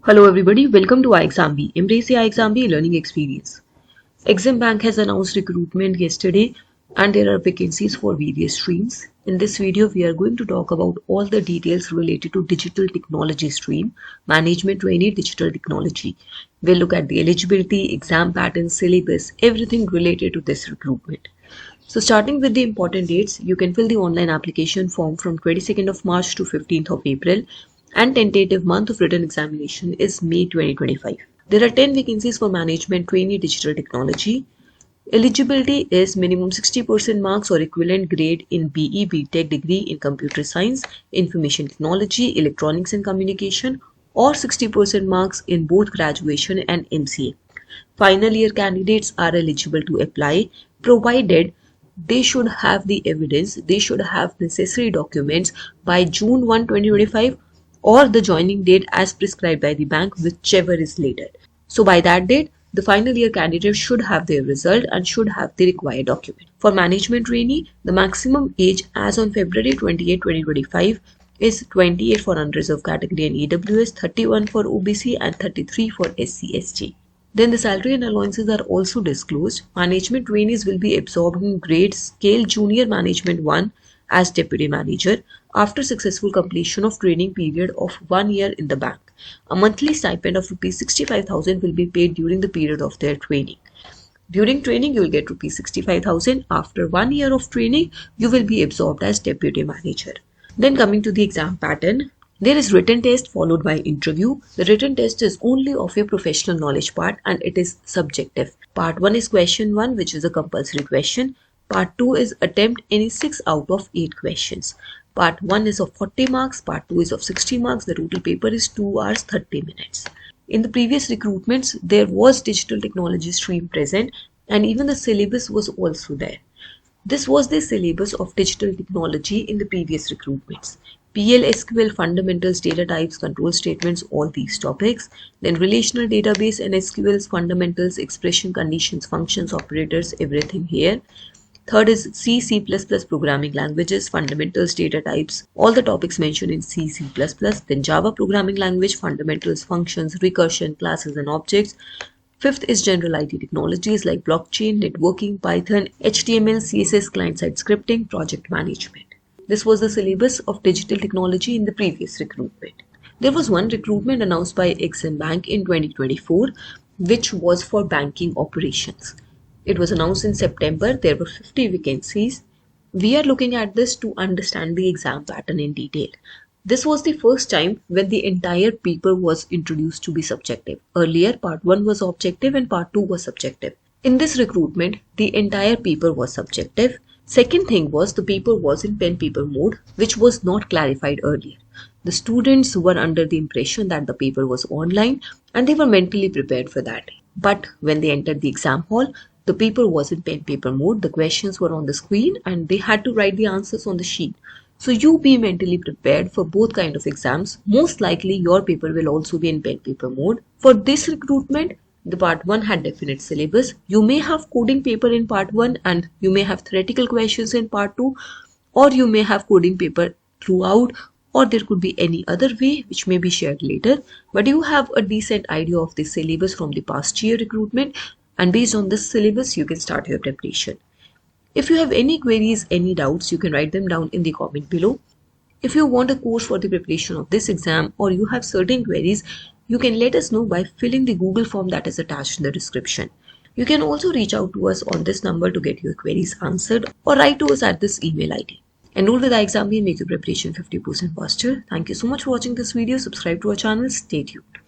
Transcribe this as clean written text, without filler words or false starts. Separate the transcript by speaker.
Speaker 1: Hello everybody, welcome to iExamB. Embrace the iExamB learning experience. Exim Bank has announced recruitment yesterday and there are vacancies for various streams. In this video, we are going to talk about all the details related to digital technology stream, management trainee digital technology. We'll look at the eligibility, exam pattern, syllabus, everything related to this recruitment. So starting with the important dates, you can fill the online application form from 22nd of March to 15th of April. And tentative month of written examination is May 2025. There are 10 vacancies for management trainee digital technology. Eligibility is minimum 60% marks or equivalent grade in BE BTech degree in computer science, information technology, electronics and communication, or 60% marks in both graduation and MCA. Final year candidates are eligible to apply provided they should have the evidence, they should have necessary documents by June 1, 2025 or the joining date as prescribed by the bank, whichever is later. So by that date, the final year candidate should have their result and should have the required document. For management trainee, the maximum age as on February 28, 2025 is 28 for unreserved category and EWS, 31 for OBC and 33 for SC/ST. Then the salary and allowances are also disclosed. Management trainees will be absorbed in grade scale junior management 1 as deputy manager after successful completion of training period of 1 year in the bank. A monthly stipend of rupees 65,000 will be paid during the period of their training. During training, you will get rupees 65,000. After 1 year of training, you will be absorbed as deputy manager. Then coming to the exam pattern, there is written test followed by interview. The written test is only of your professional knowledge part and it is subjective. Part 1 is question 1, which is a compulsory question. Part 2 is attempt any 6 out of 8 questions. Part 1 is of 40 marks, Part 2 is of 60 marks. The total paper is 2 hours 30 minutes. In the previous recruitments, there was digital technology stream present and even the syllabus was also there. This was the syllabus of digital technology in the previous recruitments. PL, SQL, fundamentals, data types, control statements, all these topics. Then relational database and SQL's fundamentals, expression, conditions, functions, operators, everything here. Third is C, C++ programming languages, fundamentals, data types, all the topics mentioned in C, C++. Then Java programming language, fundamentals, functions, recursion, classes and objects. Fifth is general IT technologies like blockchain, networking, Python, HTML, CSS, client-side scripting, project management. This was the syllabus of digital technology in the previous recruitment. There was one recruitment announced by Exim Bank in 2024, which was for banking operations. It was announced in September. There were 50 vacancies. We are looking at this to understand the exam pattern in detail. This was the first time when the entire paper was introduced to be subjective. Earlier, part 1 was objective and part 2 was subjective. In this recruitment, the entire paper was subjective. Second thing was the paper was in pen paper mode, which was not clarified earlier. The students were under the impression that the paper was online and they were mentally prepared for that. But when they entered the exam hall, the paper was in pen paper mode, the questions were on the screen and they had to write the answers on the sheet. So you be mentally prepared for both kind of exams. Most likely your paper will also be in pen paper mode. For this recruitment, the part 1 had definite syllabus. You may have coding paper in part 1 and you may have theoretical questions in part 2, or you may have coding paper throughout, or there could be any other way which may be shared later. But you have a decent idea of the syllabus from the past year recruitment. And based on this syllabus, you can start your preparation. If you have any queries, any doubts, you can write them down in the comment below. If you want a course for the preparation of this exam or you have certain queries, you can let us know by filling the Google form that is attached in the description. You can also reach out to us on this number to get your queries answered or write to us at this email ID. Enroll with iExamB and make your preparation 50% faster. Thank you so much for watching this video. Subscribe to our channel. Stay tuned.